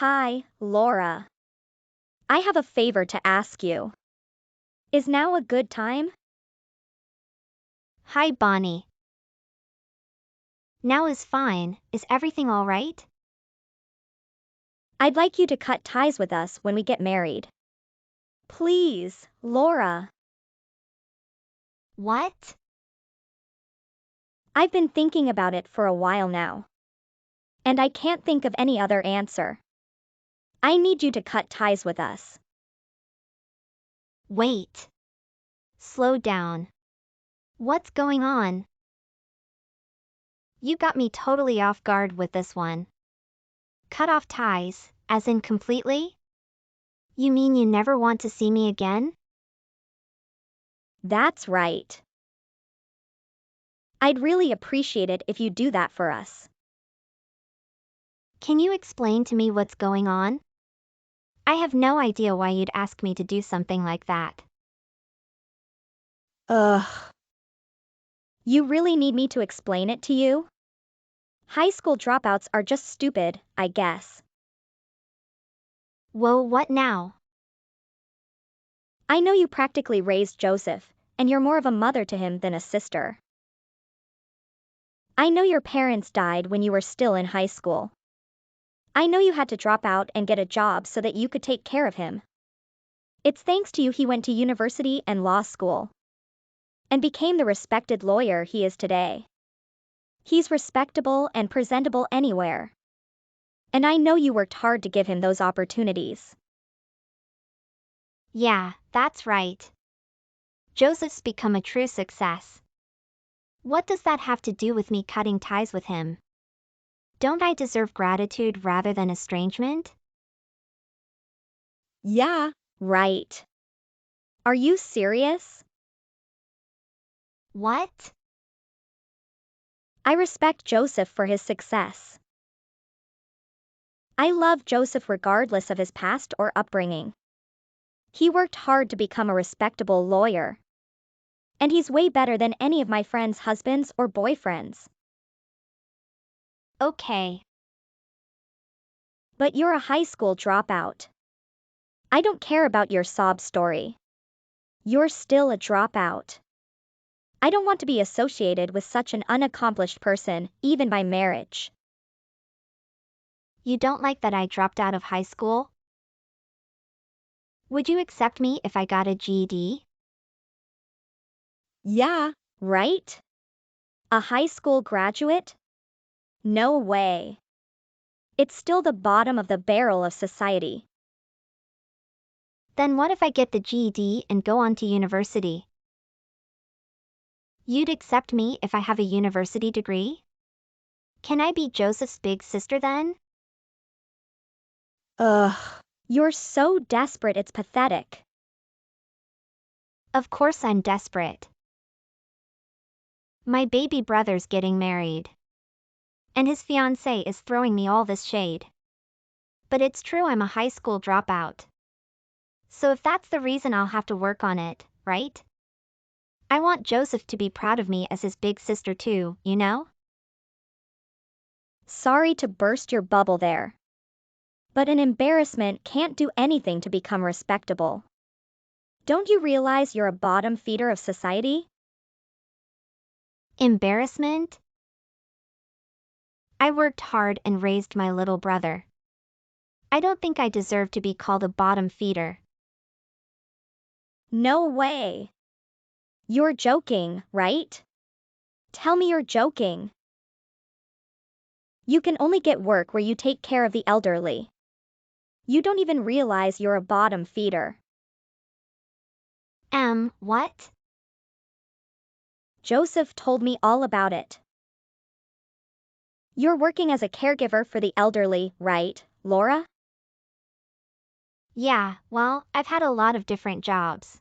Hi, Laura. I have a favor to ask you. Is now a good time? Hi, Bonnie. Now is fine. Is everything all right? I'd like you to cut ties with us when we get married. Please, Laura. What? I've been thinking about it for a while now. And I can't think of any other answer. I need you to cut ties with us. Wait. Slow down. What's going on? You got me totally off guard with this one. Cut off ties, as in completely? You mean you never want to see me again? That's right. I'd really appreciate it if you do that for us. Can you explain to me what's going on? I have no idea why you'd ask me to do something like that. Ugh. You really need me to explain it to you? High school dropouts are just stupid, I guess. Whoa, what now? I know you practically raised Joseph, and you're more of a mother to him than a sister. I know your parents died when you were still in high school. I know you had to drop out and get a job so that you could take care of him. It's thanks to you he went to university and law school and became the respected lawyer he is today. He's respectable and presentable anywhere. And I know you worked hard to give him those opportunities. Yeah, that's right. Joseph's become a true success. What does that have to do with me cutting ties with him? Don't I deserve gratitude rather than estrangement? Yeah, right. Are you serious? What? I respect Joseph for his success. I love Joseph regardless of his past or upbringing. He worked hard to become a respectable lawyer. And he's way better than any of my friends' husbands or boyfriends. Okay. But you're a high school dropout. I don't care about your sob story. You're still a dropout. I don't want to be associated with such an unaccomplished person, even by marriage. You don't like that I dropped out of high school? Would you accept me if I got a GED? Yeah, right? A high school graduate? No way. It's still the bottom of the barrel of society. Then what if I get the GED and go on to university? You'd accept me if I have a university degree? Can I be Joseph's big sister then? Ugh. You're so desperate it's pathetic. Of course I'm desperate. My baby brother's getting married. And his fiancée is throwing me all this shade. But it's true I'm a high school dropout. So if that's the reason I'll have to work on it, right? I want Joseph to be proud of me as his big sister too, you know? Sorry to burst your bubble there. But an embarrassment can't do anything to become respectable. Don't you realize you're a bottom feeder of society? Embarrassment? I worked hard and raised my little brother. I don't think I deserve to be called a bottom feeder. No way. You're joking, right? Tell me you're joking. You can only get work where you take care of the elderly. You don't even realize you're a bottom feeder. What? Joseph told me all about it. You're working as a caregiver for the elderly, right, Laura? Yeah, well, I've had a lot of different jobs.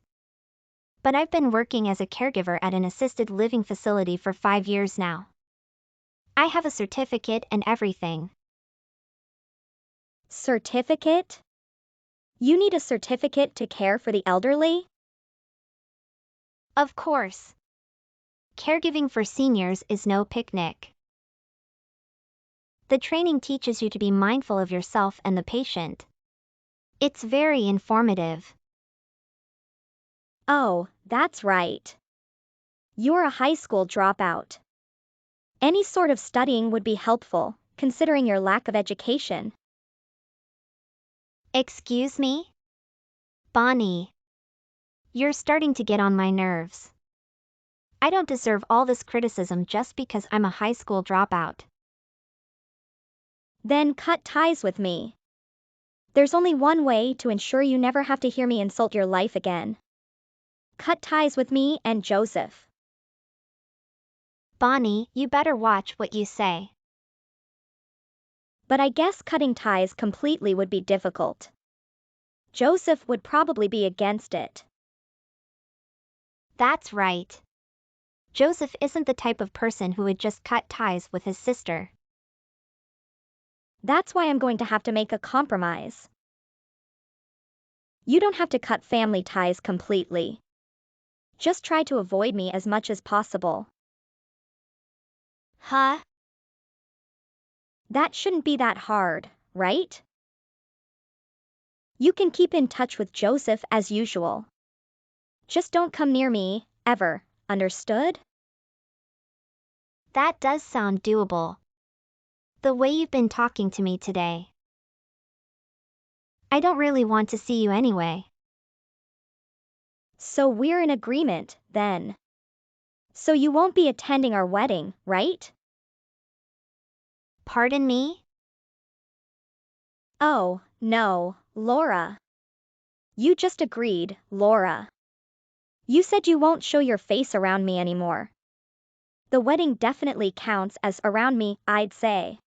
But I've been working as a caregiver at an assisted living facility for 5 years now. I have a certificate and everything. Certificate? You need a certificate to care for the elderly? Of course. Caregiving for seniors is no picnic. The training teaches you to be mindful of yourself and the patient. It's very informative. Oh, that's right. You're a high school dropout. Any sort of studying would be helpful, considering your lack of education. Excuse me? Bonnie. You're starting to get on my nerves. I don't deserve all this criticism just because I'm a high school dropout. Then cut ties with me. There's only one way to ensure you never have to hear me insult your life again. Cut ties with me and Joseph. Bonnie, you better watch what you say. But I guess cutting ties completely would be difficult. Joseph would probably be against it. That's right. Joseph isn't the type of person who would just cut ties with his sister. That's why I'm going to have to make a compromise. You don't have to cut family ties completely. Just try to avoid me as much as possible. Huh? That shouldn't be that hard, right? You can keep in touch with Joseph as usual. Just don't come near me, ever, understood? That does sound doable. The way you've been talking to me today. I don't really want to see you anyway. So we're in agreement, then. So you won't be attending our wedding, right? Pardon me? Oh, no, Laura. You just agreed, Laura. You said you won't show your face around me anymore. The wedding definitely counts as around me, I'd say.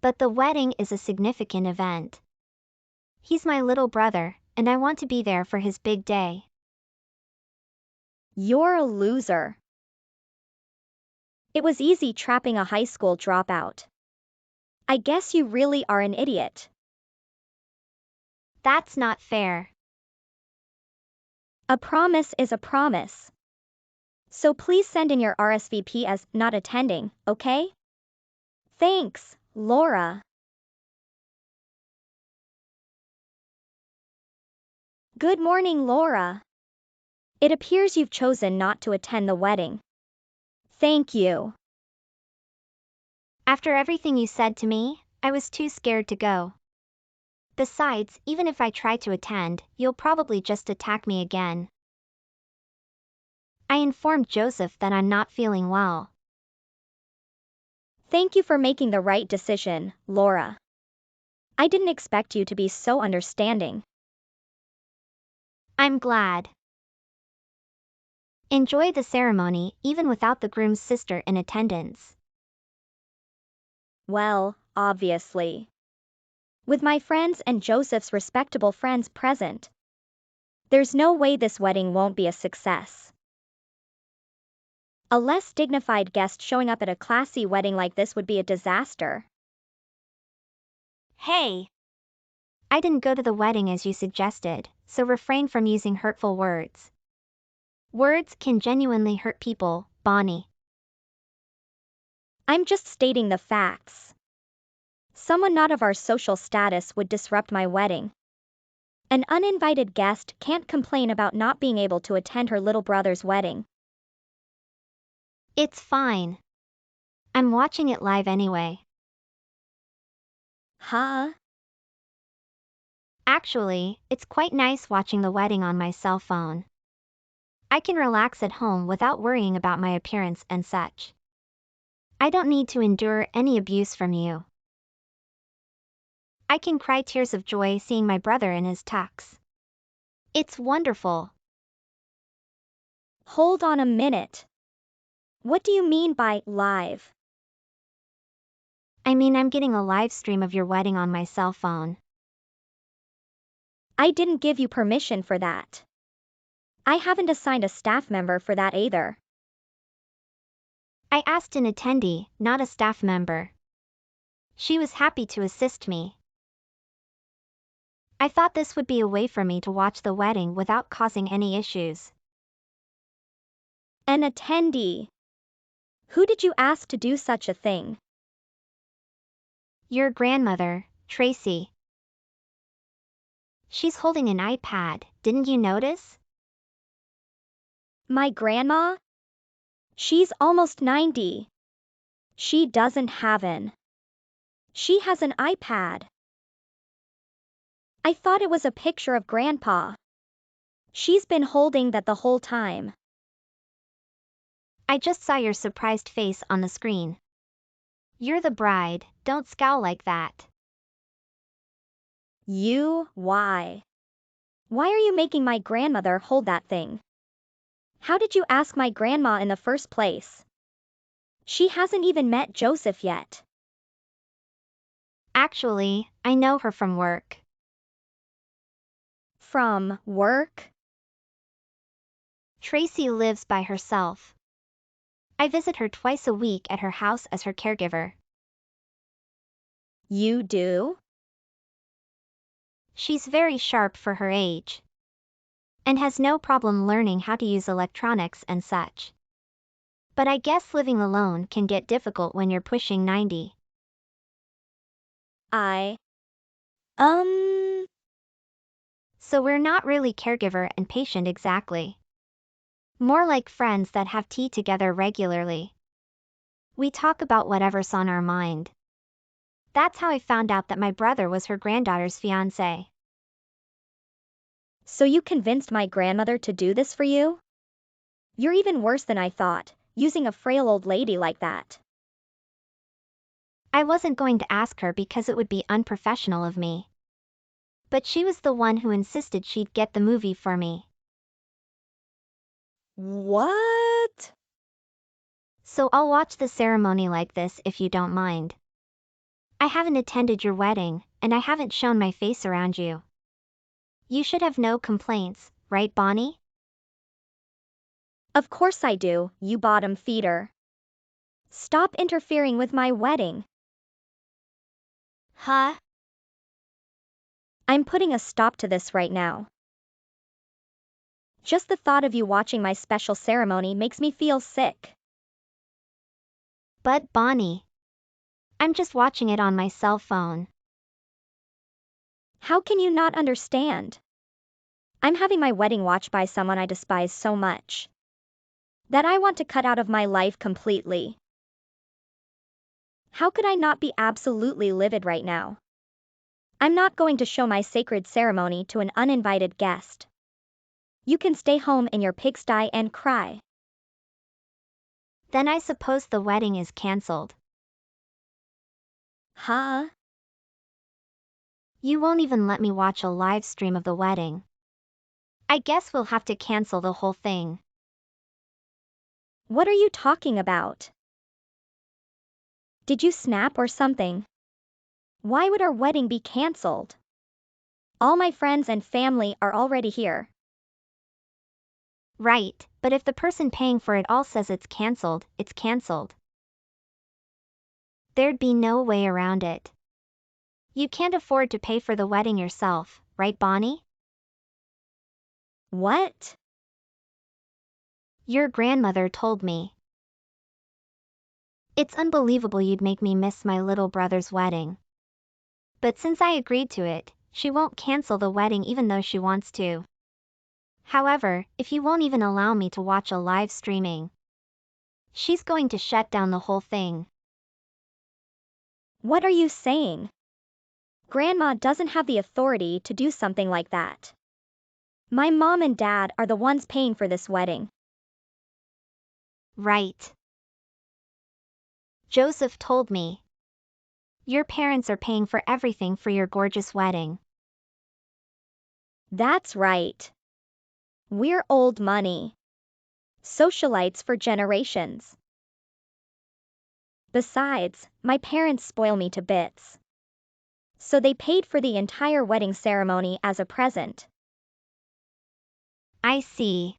But the wedding is a significant event. He's my little brother, and I want to be there for his big day. You're a loser. It was easy trapping a high school dropout. I guess you really are an idiot. That's not fair. A promise is a promise. So please send in your RSVP as not attending, okay? Thanks, Laura. Good morning, Laura. It appears you've chosen not to attend the wedding. Thank you. After everything you said to me, I was too scared to go. Besides, even if I try to attend, you'll probably just attack me again. I informed Joseph that I'm not feeling well. Thank you for making the right decision, Laura. I didn't expect you to be so understanding. I'm glad. Enjoy the ceremony, even without the groom's sister in attendance. Well, obviously. With my friends and Joseph's respectable friends present. There's no way this wedding won't be a success. A less dignified guest showing up at a classy wedding like this would be a disaster. Hey! I didn't go to the wedding as you suggested, so refrain from using hurtful words. Words can genuinely hurt people, Bonnie. I'm just stating the facts. Someone not of our social status would disrupt my wedding. An uninvited guest can't complain about not being able to attend her little brother's wedding. It's fine. I'm watching it live anyway. Huh? Actually, it's quite nice watching the wedding on my cell phone. I can relax at home without worrying about my appearance and such. I don't need to endure any abuse from you. I can cry tears of joy seeing my brother in his tux. It's wonderful. Hold on a minute. What do you mean by live? I mean, I'm getting a live stream of your wedding on my cell phone. I didn't give you permission for that. I haven't assigned a staff member for that either. I asked an attendee, not a staff member. She was happy to assist me. I thought this would be a way for me to watch the wedding without causing any issues. An attendee. Who did you ask to do such a thing? Your grandmother, Tracy. She's holding an iPad, didn't you notice? My grandma? She's almost 90. She doesn't have an. She has an iPad. I thought it was a picture of Grandpa. She's been holding that the whole time. I just saw your surprised face on the screen. You're the bride, don't scowl like that. Why? Why are you making my grandmother hold that thing? How did you ask my grandma in the first place? She hasn't even met Joseph yet. Actually, I know her from work. From work? Tracy lives by herself. I visit her twice a week at her house as her caregiver. You do? She's very sharp for her age. And has no problem learning how to use electronics and such. But I guess living alone can get difficult when you're pushing 90. So we're not really caregiver and patient exactly. More like friends that have tea together regularly. We talk about whatever's on our mind. That's how I found out that my brother was her granddaughter's fiancé. So you convinced my grandmother to do this for you? You're even worse than I thought, using a frail old lady like that. I wasn't going to ask her because it would be unprofessional of me. But she was the one who insisted she'd get the movie for me. What? So I'll watch the ceremony like this if you don't mind. I haven't attended your wedding, and I haven't shown my face around you. You should have no complaints, right, Bonnie? Of course I do, you bottom feeder. Stop interfering with my wedding. Huh? I'm putting a stop to this right now. Just the thought of you watching my special ceremony makes me feel sick. But Bonnie, I'm just watching it on my cell phone. How can you not understand? I'm having my wedding watched by someone I despise so much that I want to cut out of my life completely. How could I not be absolutely livid right now? I'm not going to show my sacred ceremony to an uninvited guest. You can stay home in your pigsty and cry. Then I suppose the wedding is cancelled. Huh? You won't even let me watch a live stream of the wedding. I guess we'll have to cancel the whole thing. What are you talking about? Did you snap or something? Why would our wedding be cancelled? All my friends and family are already here. Right, but if the person paying for it all says it's cancelled, it's cancelled. There'd be no way around it. You can't afford to pay for the wedding yourself, right, Bonnie? What? Your grandmother told me. It's unbelievable you'd make me miss my little brother's wedding. But since I agreed to it, she won't cancel the wedding even though she wants to. However, if you won't even allow me to watch a live streaming, she's going to shut down the whole thing. What are you saying? Grandma doesn't have the authority to do something like that. My mom and dad are the ones paying for this wedding. Right. Joseph told me. Your parents are paying for everything for your gorgeous wedding. That's right. We're old money. Socialites for generations. Besides, my parents spoil me to bits. So they paid for the entire wedding ceremony as a present. I see.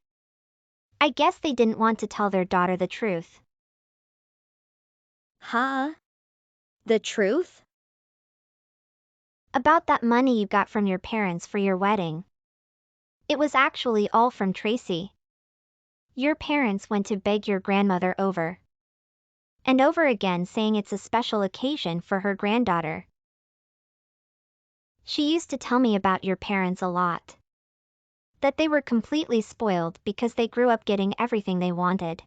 I guess they didn't want to tell their daughter the truth. Huh? The truth? About that money you got from your parents for your wedding. It was actually all from Tracy. Your parents went to beg your grandmother over. and over again saying it's a special occasion for her granddaughter. She used to tell me about your parents a lot. That they were completely spoiled because they grew up getting everything they wanted.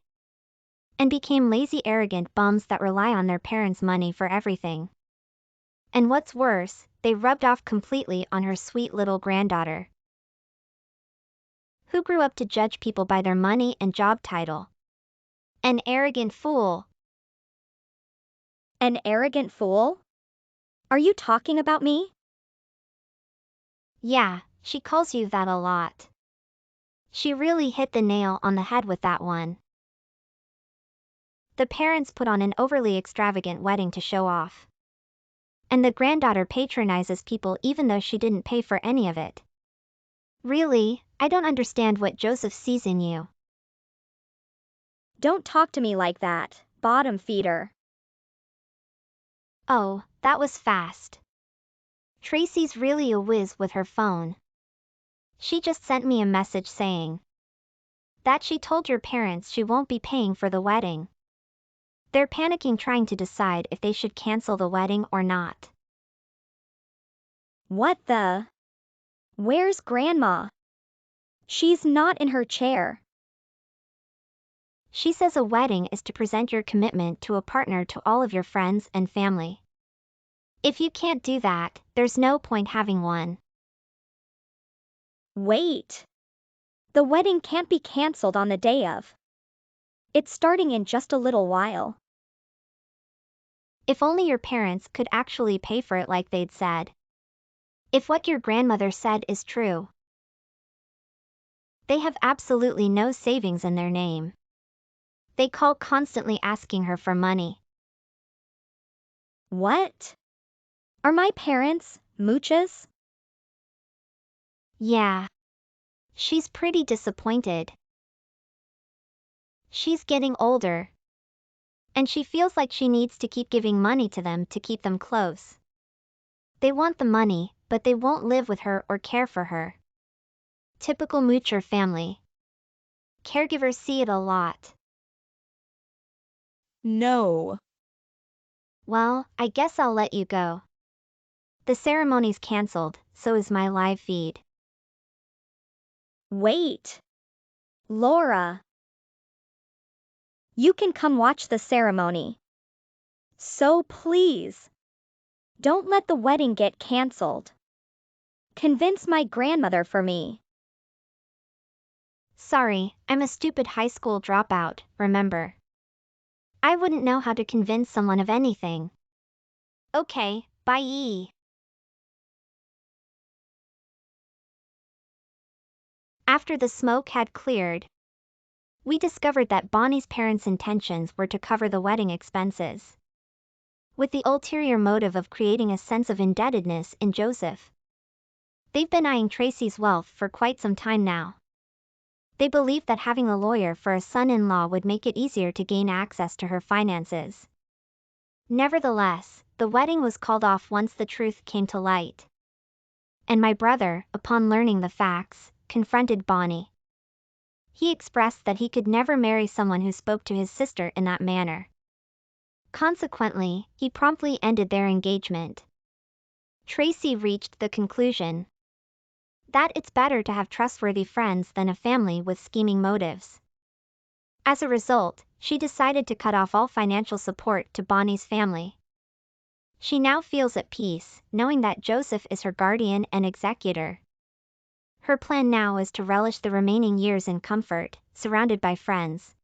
And became lazy, arrogant bums that rely on their parents' money for everything. And what's worse, they rubbed off completely on her sweet little granddaughter, who grew up to judge people by their money and job title. An arrogant fool. An arrogant fool? Are you talking about me? Yeah, she calls you that a lot. She really hit the nail on the head with that one. The parents put on an overly extravagant wedding to show off. And the granddaughter patronizes people even though she didn't pay for any of it. Really, I don't understand what Joseph sees in you. Don't talk to me like that, bottom feeder. Oh, that was fast. Tracy's really a whiz with her phone. She just sent me a message saying that she told your parents she won't be paying for the wedding. They're panicking trying to decide if they should cancel the wedding or not. What the? Where's Grandma? She's not in her chair. She says a wedding is to present your commitment to a partner to all of your friends and family. If you can't do that, there's no point having one. Wait. The wedding can't be canceled on the day of. It's starting in just a little while. If only your parents could actually pay for it like they'd said. If what your grandmother said is true. They have absolutely no savings in their name. They call constantly asking her for money. What? Are my parents mooches? Yeah. She's pretty disappointed. She's getting older. And she feels like she needs to keep giving money to them to keep them close. They want the money, but they won't live with her or care for her. Typical moocher family. Caregivers see it a lot. No. Well, I guess I'll let you go. The ceremony's canceled, so is my live feed. Wait. Laura. You can come watch the ceremony. So please, don't let the wedding get canceled. Convince my grandmother for me. Sorry, I'm a stupid high school dropout, remember? I wouldn't know how to convince someone of anything. Okay, bye. After the smoke had cleared, we discovered that Bonnie's parents' intentions were to cover the wedding expenses, with the ulterior motive of creating a sense of indebtedness in Joseph. They've been eyeing Tracy's wealth for quite some time now. They believed that having a lawyer for a son-in-law would make it easier to gain access to her finances. Nevertheless, the wedding was called off once the truth came to light. And my brother, upon learning the facts, confronted Bonnie. He expressed that he could never marry someone who spoke to his sister in that manner. Consequently, he promptly ended their engagement. Tracy reached the conclusion that it's better to have trustworthy friends than a family with scheming motives. As a result, she decided to cut off all financial support to Bonnie's family. She now feels at peace, knowing that Joseph is her guardian and executor. Her plan now is to relish the remaining years in comfort, surrounded by friends.